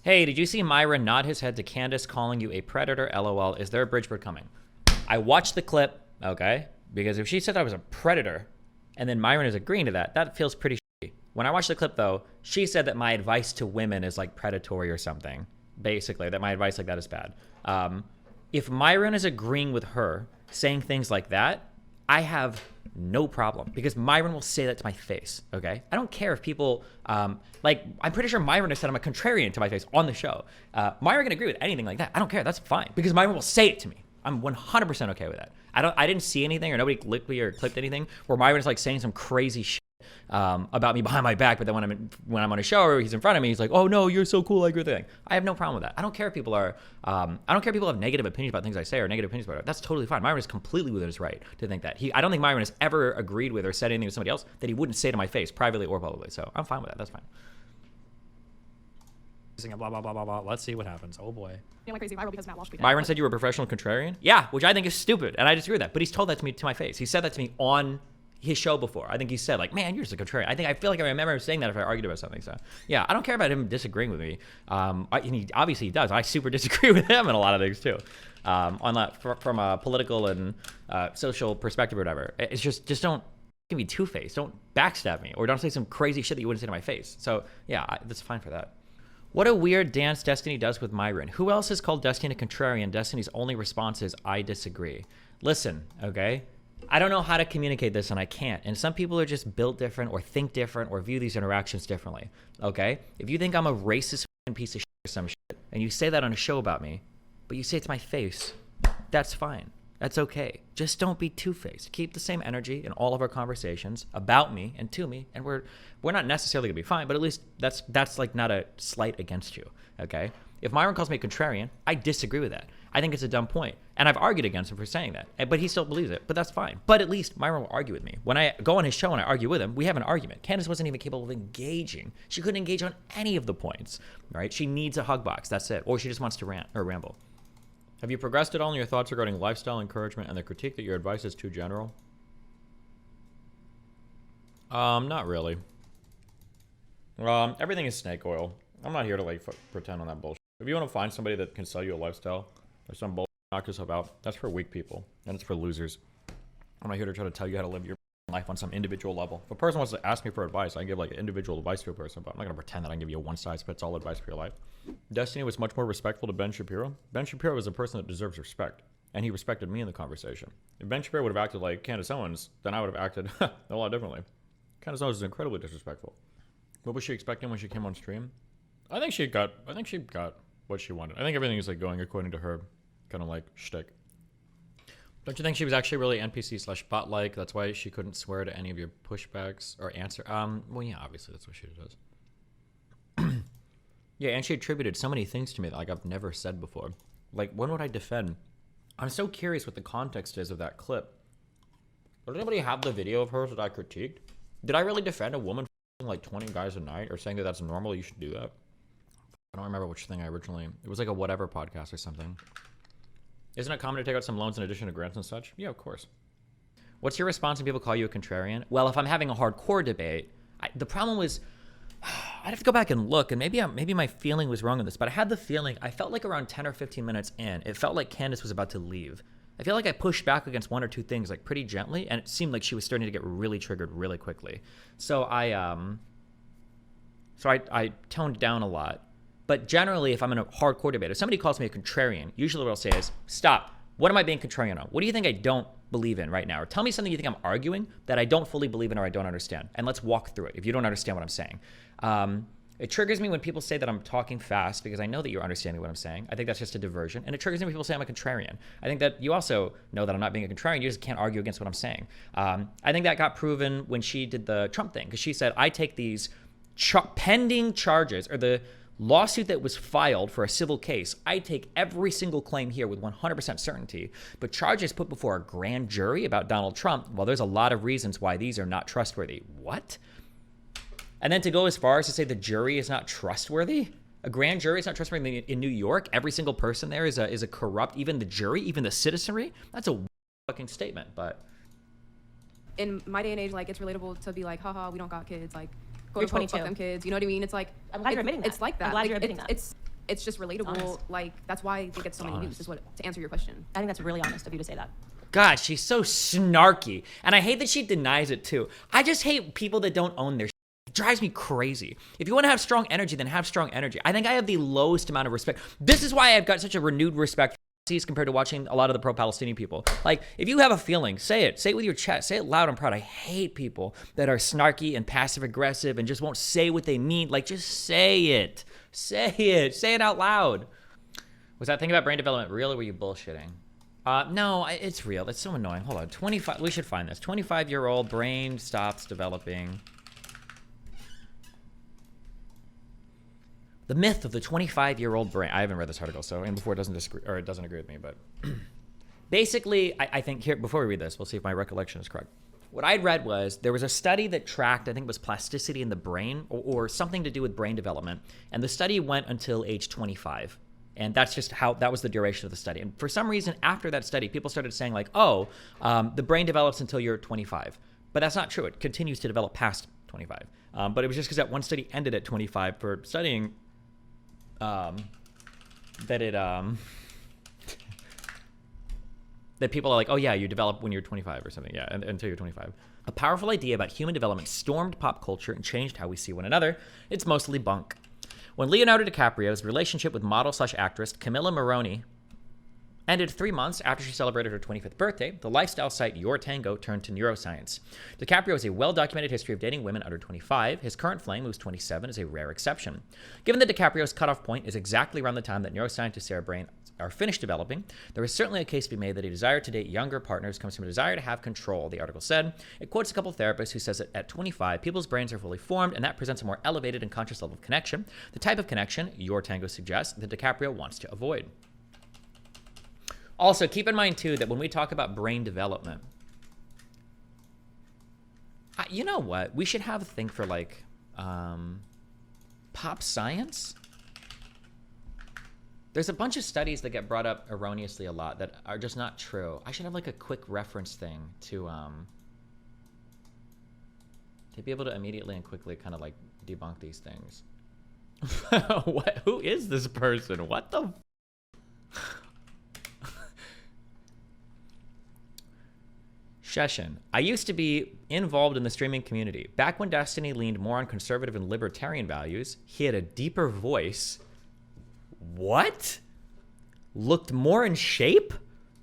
Hey, did you see Myron nod his head to Candace calling you a predator? LOL. Is there a Bridgeport coming? I watched the clip, okay? Because if she said I was a predator, and then Myron is agreeing to that, that feels pretty shitty. When I watched the clip, though, she said that my advice to women is like predatory or something. Basically, that my advice like that is bad. If Myron is agreeing with her, saying things like that, I have no problem, because Myron will say that to my face, okay? I don't care if people, like, I'm pretty sure Myron has said I'm a contrarian to my face on the show. Myron can agree with anything like that. I don't care. That's fine, because Myron will say it to me. I'm 100% okay with that. I didn't see anything, or nobody licked me or clipped anything where Myron is like saying some crazy shit about me behind my back, but then when I'm on a show or he's in front of me, he's like, "Oh no, you're so cool, I agree with everything." I have no problem with that. I don't care if people are, I don't care if people have negative opinions about things I say or negative opinions about it. That's totally fine. Myron is completely within his right to think that. I don't think Myron has ever agreed with or said anything to somebody else that he wouldn't say to my face, privately or publicly. So I'm fine with that. That's fine. Blah, blah, blah, blah, blah. Let's see what happens. Oh boy. Like crazy viral because Matt Walsh tweeted. Myron said you were a professional contrarian? Yeah, which I think is stupid, and I disagree with that. But he's told that to me to my face. He said that to me on his show before. I think he said, like, "Man, you're just a contrarian." I feel like I remember him saying that if I argued about something. So yeah, I don't care about him disagreeing with me. And he obviously does. I super disagree with him in a lot of things too. On that from a political and social perspective or whatever. It's just don't give me two-faced. Don't backstab me, or don't say some crazy shit that you wouldn't say to my face. So yeah, that's fine for that. What a weird dance Destiny does with Myron. Who else has called Destiny a contrarian? Destiny's only response is, "I disagree." Listen, okay? I don't know how to communicate this, and I can't. And some people are just built different or think different or view these interactions differently, okay? If you think I'm a racist piece of shit or some shit, and you say that on a show about me, but you say it to my face, that's fine. That's okay. Just don't be two-faced. Keep the same energy in all of our conversations about me and to me, and we're not necessarily gonna be fine, but at least that's like not a slight against you, okay? If Myron calls me a contrarian, I disagree with that. I think it's a dumb point, and I've argued against him for saying that, but he still believes it, but that's fine. But at least Myron will argue with me. When I go on his show and I argue with him, we have an argument. Candace wasn't even capable of engaging. She couldn't engage on any of the points, right? She needs a hug box, that's it, or she just wants to rant or ramble. Have you progressed at all in your thoughts regarding lifestyle encouragement and the critique that your advice is too general? Not really. Everything is snake oil. I'm not here to like pretend on that bullshit. If you want to find somebody that can sell you a lifestyle or some bullshit, knock yourself out. That's for weak people, and it's for losers. I'm not here to try to tell you how to live your life on some individual level. If a person wants to ask me for advice, I can give like individual advice to a person, but I'm not gonna pretend that I can give you a one-size-fits-all advice for your life. Destiny was much more respectful to Ben Shapiro. Ben Shapiro is a person that deserves respect, and he respected me in the conversation. If Ben Shapiro would have acted like Candace Owens, then I would have acted a lot differently. Candace Owens is incredibly disrespectful. What was she expecting when she came on stream? I think she got what she wanted. I think everything is like going according to her kind of like shtick. Don't you think she was actually really NPC/bot-like? That's why she couldn't swear to any of your pushbacks or answer. Well, yeah, obviously that's what she does. Yeah, and she attributed so many things to me that like I've never said before. Like, when would I defend? I'm so curious what the context is of that clip. Does anybody have the video of hers that I critiqued? Did I really defend a woman like 20 guys a night, or saying that that's normal, you should do that? I don't remember which thing I originally... It was like a whatever podcast or something. Isn't it common to take out some loans in addition to grants and such? Yeah, of course. What's your response when people call you a contrarian? Well, if I'm having a hardcore debate, the problem was... I'd have to go back and look, and maybe my feeling was wrong on this, but I had the feeling, I felt like around 10 or 15 minutes in, it felt like Candace was about to leave. I feel like I pushed back against one or two things like pretty gently, and it seemed like she was starting to get really triggered really quickly. So I toned down a lot. But generally, if I'm in a hardcore debate, if somebody calls me a contrarian, usually what I'll say is, stop. What am I being contrarian on? What do you think I don't believe in right now? Or tell me something you think I'm arguing that I don't fully believe in or I don't understand. And let's walk through it if you don't understand what I'm saying. It triggers me when people say that I'm talking fast because I know that you're understanding what I'm saying. I think that's just a diversion. And it triggers me when people say I'm a contrarian. I think that you also know that I'm not being a contrarian. You just can't argue against what I'm saying. I think that got proven when she did the Trump thing, because she said, I take these pending charges, or the lawsuit that was filed for a civil case, I take every single claim here with 100% certainty, but charges put before a grand jury about Donald Trump, well, there's a lot of reasons why these are not trustworthy. What? And then to go as far as to say the jury is not trustworthy? A grand jury is not trustworthy in New York? Every single person there is a corrupt, even the jury, even the citizenry? That's a fucking statement, but... In my day and age, like, it's relatable to be like, haha, we don't got kids, like, You're quote unquote, 22. fuck them kids. You know what I mean? It's like... I'm glad you're admitting that. It's like that. I'm glad like, you're admitting that. It's it's just relatable. Honest. Like, that's why they get so many views, is what, to answer your question. I think that's really honest of you to say that. God, she's so snarky. And I hate that she denies it too. I just hate people that don't own their shit. It drives me crazy. If you want to have strong energy, then have strong energy. I think I have the lowest amount of respect. This is why I've got such a renewed respect for Nazis compared to watching a lot of the pro-Palestinian people. Like, if you have a feeling, say it. Say it with your chest. Say it loud and proud. I hate people that are snarky and passive-aggressive and just won't say what they mean. Like, just say it. Say it. Say it out loud. Was that thing about brain development real, or were you bullshitting? No, it's real. It's so annoying. Hold on. 25. We should find this. 25-year-old brain stops developing. The myth of the 25-year-old brain. I haven't read this article, so and before it doesn't disagree, or it doesn't agree with me, but basically, I think here, before we read this, we'll see if my recollection is correct. What I'd read was there was a study that tracked, I think it was plasticity in the brain, or something to do with brain development, and the study went until age 25. And that's just how, that was the duration of the study. And for some reason, after that study, people started saying like, oh, the brain develops until you're 25. But that's not true. It continues to develop past 25. But it was just because that one study ended at 25 for studying that people are like, oh yeah, you develop when you're 25 or something. Yeah, until you're 25. A powerful idea about human development stormed pop culture and changed how we see one another. It's mostly bunk. When Leonardo DiCaprio's relationship with model/actress Camilla Morrone ended 3 months after she celebrated her 25th birthday, the lifestyle site Your Tango turned to neuroscience. DiCaprio has a well-documented history of dating women under 25. His current flame, who's 27, is a rare exception. Given that DiCaprio's cutoff point is exactly around the time that neuroscientists say our brains are finished developing, there is certainly a case to be made that a desire to date younger partners comes from a desire to have control, the article said. It quotes a couple of therapists who says that at 25, people's brains are fully formed, and that presents a more elevated and conscious level of connection, the type of connection Your Tango suggests that DiCaprio wants to avoid. Also, keep in mind, too, that when we talk about brain development, you know what? We should have a thing for, like, pop science. There's a bunch of studies that get brought up erroneously a lot that are just not true. I should have, like, a quick reference thing to be able to immediately and quickly kind of, like, debunk these things. What? Who is this person? What the... Sheshin. I used to be involved in the streaming community. Back when Destiny leaned more on conservative and libertarian values, he had a deeper voice. What? Looked more in shape?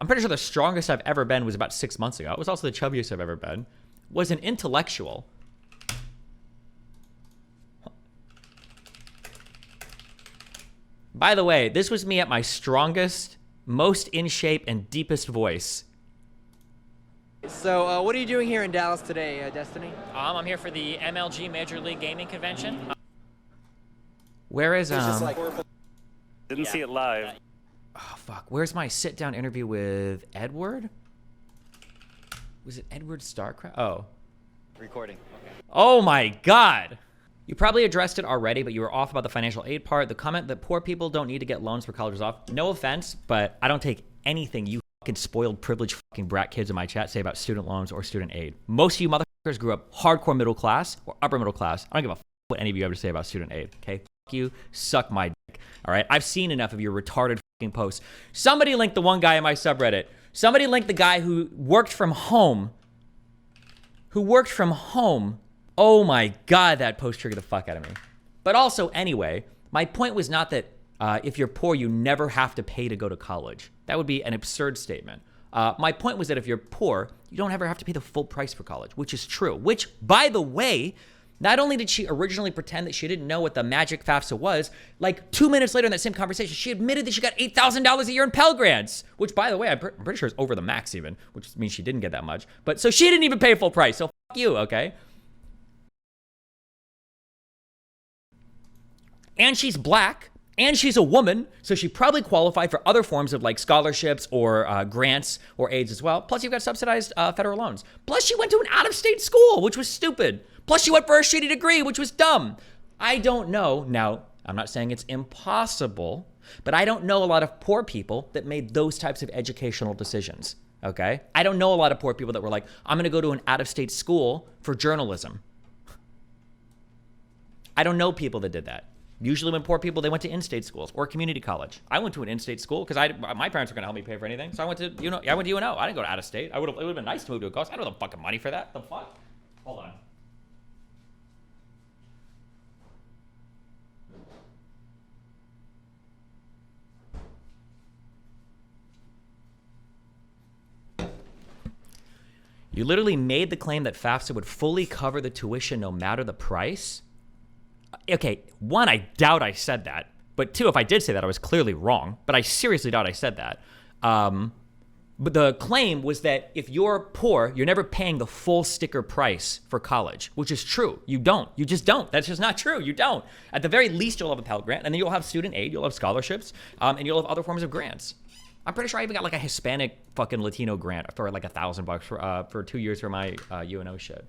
I'm pretty sure the strongest I've ever been was about 6 months ago. It was also the chubbiest I've ever been. Was an intellectual. By the way, this was me at my strongest, most in shape, and deepest voice. So, what are you doing here in Dallas today, Destiny? I'm here for the MLG Major League Gaming Convention. Where is Didn't see it live. Oh fuck! Where's my sit-down interview with Edward? Was it Edward Starcraft? Oh. Recording. Okay. Oh my God! You probably addressed it already, but you were off about the financial aid part. The comment that poor people don't need to get loans for college was off. No offense, but I don't take anything you fucking spoiled, privileged fucking brat kids in my chat say about student loans or student aid. Most of you motherfuckers grew up hardcore middle class or upper middle class. I don't give a fuck what any of you have to say about student aid, okay? Fuck you, suck my dick, all right? I've seen enough of your retarded fucking posts. Somebody linked the one guy in my subreddit. Somebody linked the guy who worked from home. Oh my God, that post triggered the fuck out of me. But also, anyway, my point was not that if you're poor, you never have to pay to go to college. That would be an absurd statement. My point was that if you're poor, you don't ever have to pay the full price for college, which is true. Which, by the way, not only did she originally pretend that she didn't know what the magic FAFSA was, like 2 minutes later in that same conversation, she admitted that she got $8,000 a year in Pell Grants, which, by the way, I'm pretty sure is over the max even, which means she didn't get that much. But so she didn't even pay full price, so fuck you, okay? And she's black, and she's a woman, so she probably qualified for other forms of like scholarships or grants or aids as well. Plus, you've got subsidized federal loans. Plus, she went to an out-of-state school, which was stupid. Plus, she went for a shitty degree, which was dumb. I don't know. Now, I'm not saying it's impossible, but I don't know a lot of poor people that made those types of educational decisions, okay? I don't know a lot of poor people that were like, I'm going to go to an out-of-state school for journalism. I don't know people that did that. Usually when poor people, they went to in-state schools or community college. I went to an in-state school because my parents were going to help me pay for anything. So I went to UNO. I went to UNO. I didn't go to out-of-state. It would have been nice to move to a coast. I don't have the fucking money for that. The fuck? Hold on. You literally made the claim that FAFSA would fully cover the tuition no matter the price. Okay, one, I doubt I said that. But two, if I did say that, I was clearly wrong. But I seriously doubt I said that. But the claim was that if you're poor, you're never paying the full sticker price for college, which is true. You don't. You just don't. That's just not true. You don't. At the very least, you'll have a Pell Grant, and then you'll have student aid, you'll have scholarships, and you'll have other forms of grants. I'm pretty sure I even got like a Hispanic fucking Latino grant for like $1,000 for 2 years for my UNO shit.